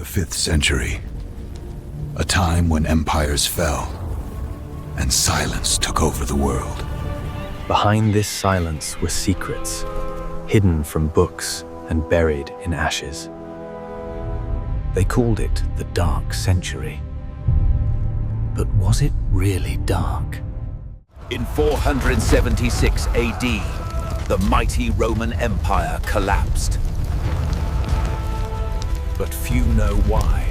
The 5th century, a time when empires fell and silence took over the world. Behind this silence were secrets, hidden from books and buried in ashes. They called it the Dark Century. But was it really dark? In 476 AD, the mighty Roman Empire collapsed. But few know why.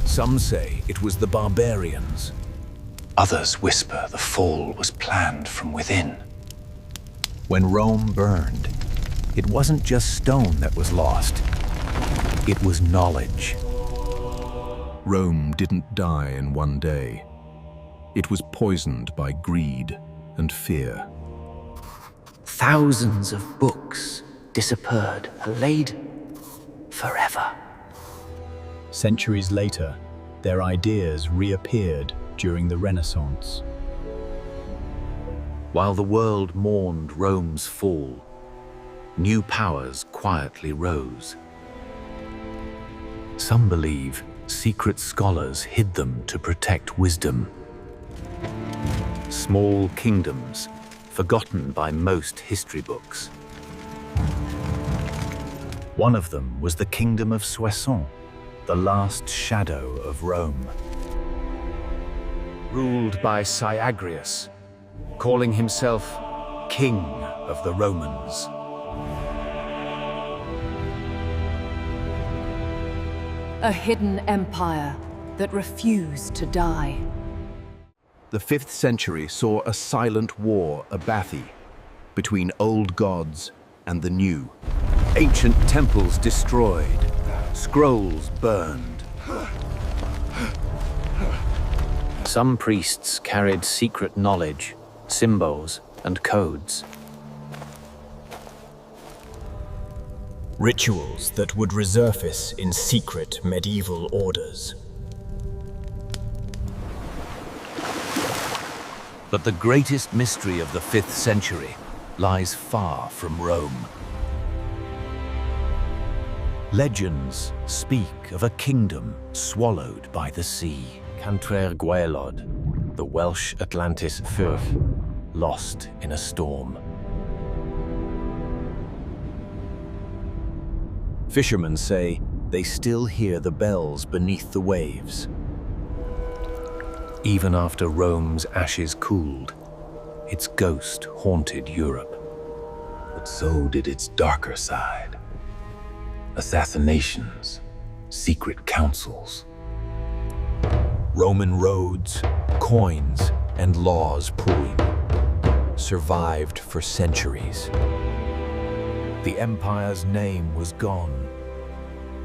Some say it was the barbarians. Others whisper the fall was planned from within. When Rome burned, it wasn't just stone that was lost. It was knowledge. Rome didn't die in one day. It was poisoned by greed and fear. Thousands of books disappeared, laid forever. Centuries later, their ideas reappeared during the Renaissance. While the world mourned Rome's fall, new powers quietly rose. Some believe secret scholars hid them to protect wisdom. Small kingdoms, forgotten by most history books. One of them was the Kingdom of Soissons, the last shadow of Rome. Ruled by Syagrius, calling himself King of the Romans. A hidden empire that refused to die. The 5th century saw a silent war abathi between old gods and the new. Ancient temples destroyed, scrolls burned. Some priests carried secret knowledge, symbols, and codes. Rituals that would resurface in secret medieval orders. But the greatest mystery of the 5th century lies far from Rome. Legends speak of a kingdom swallowed by the sea. Cantre'r Gwaelod, the Welsh Atlantis Firth, lost in a storm. Fishermen say they still hear the bells beneath the waves. Even after Rome's ashes cooled, its ghost haunted Europe. But so did its darker side. Assassinations, secret councils. Roman roads, coins, and laws pooling survived for centuries. The empire's name was gone,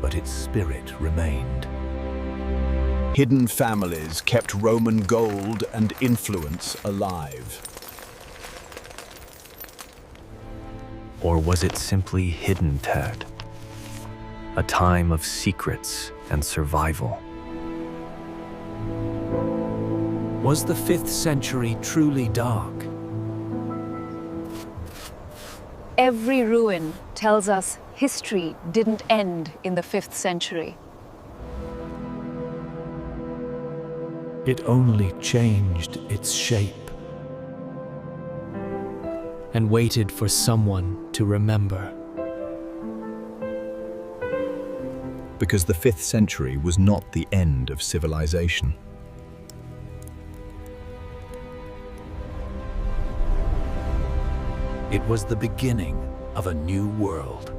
but its spirit remained. Hidden families kept Roman gold and influence alive. Or was it simply hidden tech? A time of secrets and survival. Was the 5th century truly dark? Every ruin tells us history didn't end in the 5th century. It only changed its shape and waited for someone to remember. Because the 5th century was not the end of civilization. It was the beginning of a new world.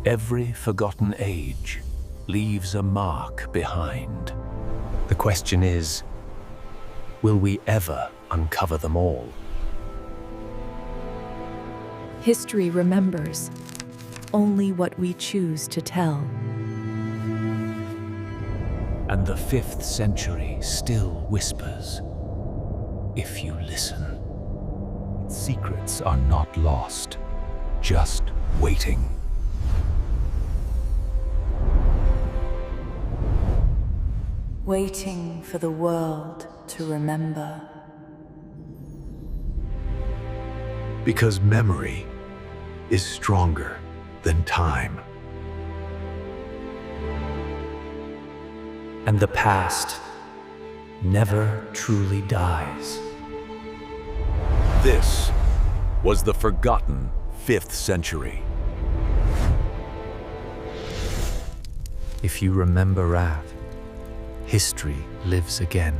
Every forgotten age leaves a mark behind. The question is, will we ever uncover them all? History remembers only what we choose to tell. And the 5th century still whispers, if you listen. Secrets are not lost, just waiting. Waiting for the world to remember. Because memory is stronger than time. And the past never truly dies. This was the forgotten 5th century. If you remember Rav, history lives again.